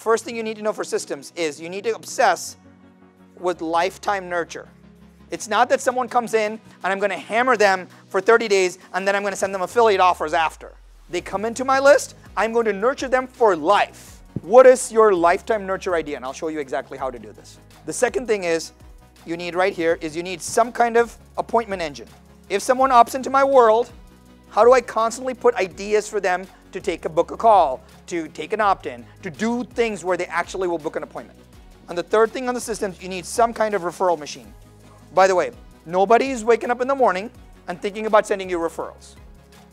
First thing you need to know for systems is you need to obsess with lifetime nurture. It's not that someone comes in and I'm going to hammer them for 30 days and then I'm going to send them affiliate offers after. They come into my list, I'm going to nurture them for life. What is your lifetime nurture idea? And I'll show you exactly how to do this. The second thing is you need right here is you need some kind of appointment engine. If someone opts into my world, how do I constantly put ideas for them to book a call, to take an opt-in, to do things where they actually will book an appointment? And the third thing on the system, you need some kind of referral machine. By the way, nobody is waking up in the morning and thinking about sending you referrals.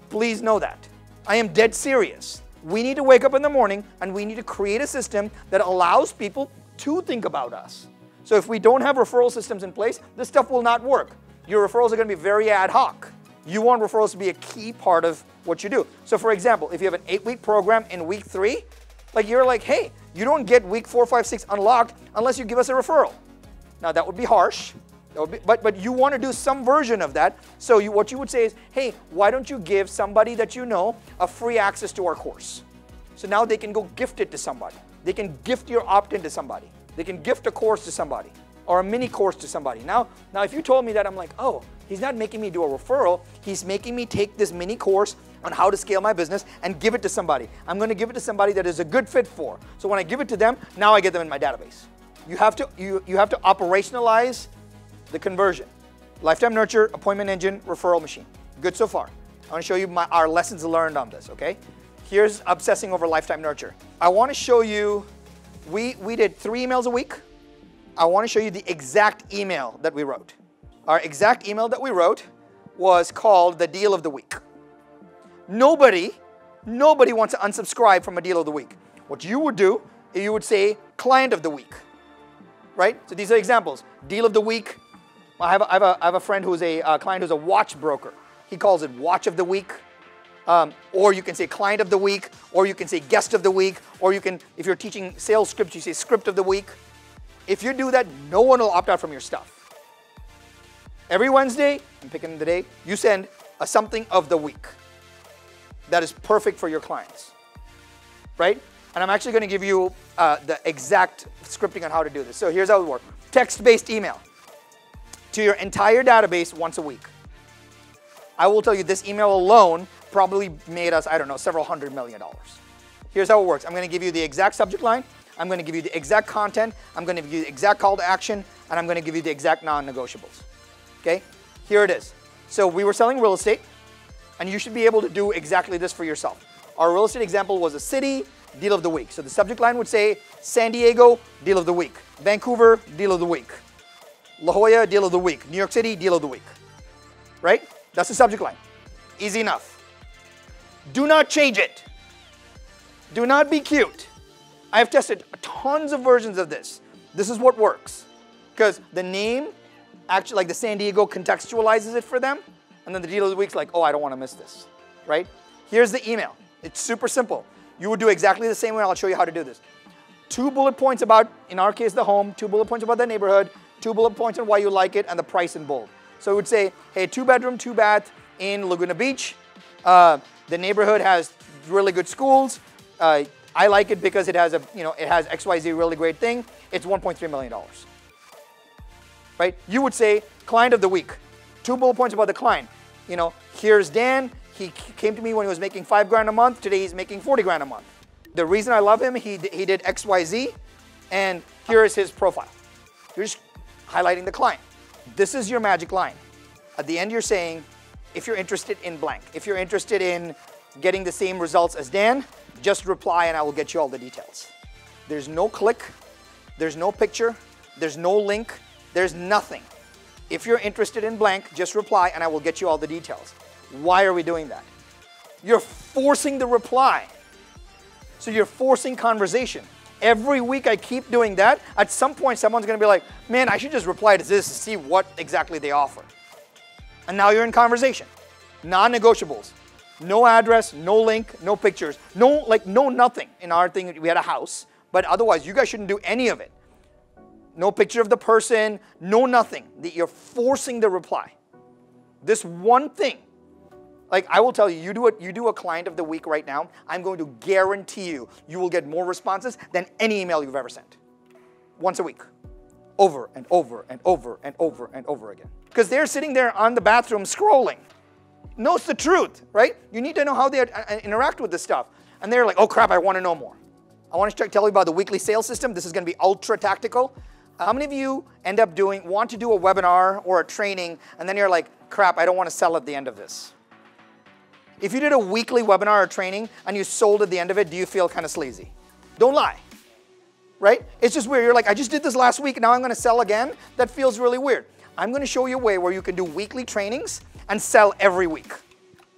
Please know that. I am dead serious. We need to wake up in the morning and we need to create a system that allows people to think about us. So if we don't have referral systems in place, this stuff will not work. Your referrals are going to be very ad hoc. You want referrals to be a key part of what you do. So for example, if you have an 8-week program in week 3, you're like, hey, you don't get week 4, 5, 6 unlocked unless you give us a referral. Now that would be harsh, but you want to do some version of that. So what you would say is, hey, why don't you give somebody that you know a free access to our course? So now they can go gift it to somebody. They can gift your opt-in to somebody. They can gift a course to somebody or a mini course to somebody. Now if you told me that, I'm like, oh, he's not making me do a referral. He's making me take this mini course on how to scale my business and give it to somebody. I'm going to give it to somebody that is a good fit for. So when I give it to them, now I get them in my database. You have to operationalize the conversion. Lifetime nurture, appointment engine, referral machine. Good so far. I want to show you our lessons learned on this, okay? Here's obsessing over lifetime nurture. I want to show you, we did 3 emails a week. I want to show you the exact email that we wrote. Our exact email that we wrote was called the deal of the week. Nobody wants to unsubscribe from a deal of the week. What you would do, you would say client of the week, right? So these are examples. Deal of the week. I have a friend who's a client who's a watch broker. He calls it watch of the week. Or you can say client of the week, or you can say guest of the week, or you can, if you're teaching sales scripts, you say script of the week. If you do that, no one will opt out from your stuff. Every Wednesday, I'm picking the day, you send a something of the week. That is perfect for your clients, right? And I'm actually going to give you the exact scripting on how to do this. So here's how it works. Text-based email to your entire database once a week. I will tell you this email alone probably made us, I don't know, several $100 million. Here's how it works. I'm going to give you the exact subject line. I'm going to give you the exact content. I'm going to give you the exact call to action. And I'm going to give you the exact non-negotiables. Okay? Here it is. So we were selling real estate. And you should be able to do exactly this for yourself. Our real estate example was a city, deal of the week. So the subject line would say San Diego, deal of the week. Vancouver, deal of the week. La Jolla, deal of the week. New York City, deal of the week. Right? That's the subject line. Easy enough. Do not change it. Do not be cute. I have tested tons of versions of this. This is what works. Because the name, actually like the San Diego contextualizes it for them. And then the deal of the week's like, oh, I don't want to miss this, right? Here's the email. It's super simple. You would do exactly the same way. I'll show you how to do this. 2 bullet points about, in our case, the home. 2 bullet points about the neighborhood. 2 bullet points on why you like it and the price in bold. So it would say, hey, 2-bedroom, 2-bath in Laguna Beach. The neighborhood has really good schools. I like it because it has it has XYZ really great thing. It's $1.3 million. Right? You would say client of the week. 2 bullet points about the client. Here's Dan. He came to me when he was making $5 grand a month. Today he's making $40 grand a month. The reason I love him, he did XYZ, and here is his profile. You're just highlighting the client. This is your magic line. At the end, you're saying, if you're interested in blank, if you're interested in getting the same results as Dan, just reply and I will get you all the details. There's no click, there's no picture, there's no link, there's nothing. If you're interested in blank, just reply and I will get you all the details. Why are we doing that? You're forcing the reply. So you're forcing conversation. Every week I keep doing that. At some point, someone's going to be like, man, I should just reply to this to see what exactly they offer. And now you're in conversation. Non-negotiables. No address, no link, no pictures, no nothing. In our thing, we had a house, but otherwise you guys shouldn't do any of it. No picture of the person, no nothing. You're forcing the reply. This one thing Like I will tell you, you do a client of the week right now, I'm going to guarantee you, you will get more responses than any email you've ever sent. Once a week. Over and over and over and over and over again. Because they're sitting there on the bathroom scrolling. No, it's the truth, right? You need to know how they interact with this stuff. And they're like, oh crap, I want to know more. I want to tell you about the weekly sales system. This is going to be ultra tactical. How many of you end up want to do a webinar or a training, and then you're like, crap, I don't want to sell at the end of this? If you did a weekly webinar or training and you sold at the end of it, do you feel kind of sleazy? Don't lie, right? It's just weird. You're like, I just did this last week, now I'm going to sell again. That feels really weird. I'm going to show you a way where you can do weekly trainings and sell every week,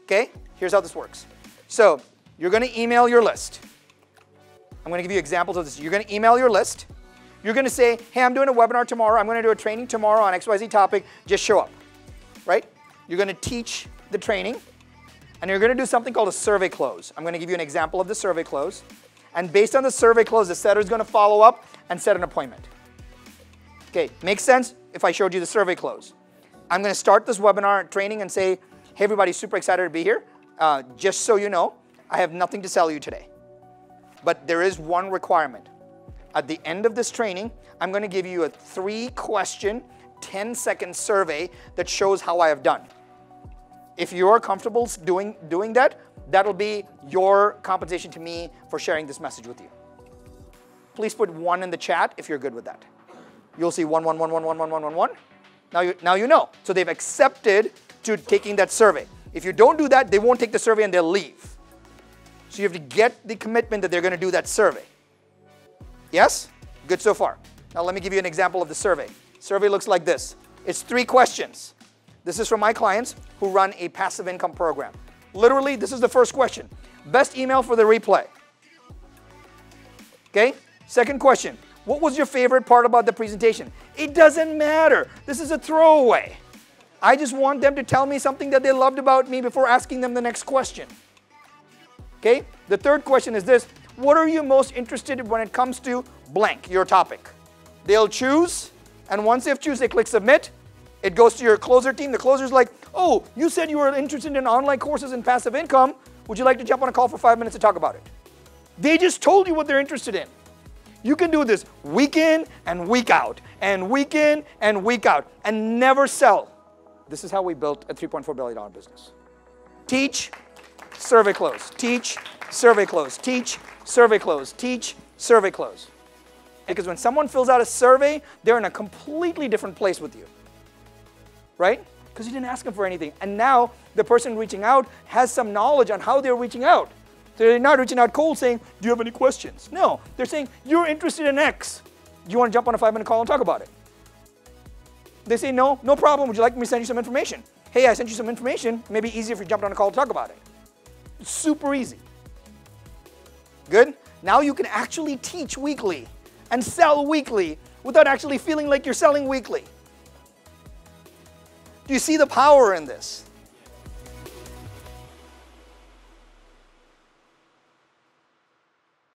okay? Here's how this works. So you're going to email your list. I'm going to give you examples of this. You're going to email your list. You're going to say, hey, I'm doing a webinar tomorrow. I'm going to do a training tomorrow on XYZ topic. Just show up, right? You're going to teach the training, and you're going to do something called a survey close. I'm going to give you an example of the survey close. And based on the survey close, the setter is going to follow up and set an appointment. Okay, makes sense if I showed you the survey close. I'm going to start this webinar training and say, hey, everybody, super excited to be here. Just so you know, I have nothing to sell you today. But there is one requirement. At the end of this training, I'm going to give you a 3-question, 10-second survey that shows how I have done. If you're comfortable doing that, that'll be your compensation to me for sharing this message with you. Please put 1 in the chat if you're good with that. You'll see 1, 1, 1, 1, 1, 1, 1, 1, 1. Now you know. So they've accepted to taking that survey. If you don't do that, they won't take the survey and they'll leave. So you have to get the commitment that they're going to do that survey. Yes? Good so far. Now let me give you an example of the survey. Survey looks like this. It's 3 questions. This is from my clients who run a passive income program. Literally, this is the first question. Best email for the replay. Okay? Second question. What was your favorite part about the presentation? It doesn't matter. This is a throwaway. I just want them to tell me something that they loved about me before asking them the next question. Okay? The third question is this. What are you most interested in when it comes to blank, your topic? They'll choose, and once they've chosen, they click submit. It goes to your closer team. The closer's like, oh, you said you were interested in online courses and passive income. Would you like to jump on a call for 5 minutes to talk about it? They just told you what they're interested in. You can do this week in and week out, and week in and week out, and never sell. This is how we built a $3.4 billion business. Teach, survey close. Teach, survey close. Teach, survey close. Teach, survey close. Because when someone fills out a survey, they're in a completely different place with you. Right? Because you didn't ask them for anything. And now the person reaching out has some knowledge on how they're reaching out. So they're not reaching out cold saying, do you have any questions? No, they're saying, you're interested in X. Do you want to jump on a 5-minute call and talk about it? They say, no, no problem. Would you like me to send you some information? Hey, I sent you some information. Maybe easier if you jumped on a call to talk about it. It's super easy. Good? Now you can actually teach weekly and sell weekly without actually feeling like you're selling weekly. Do you see the power in this?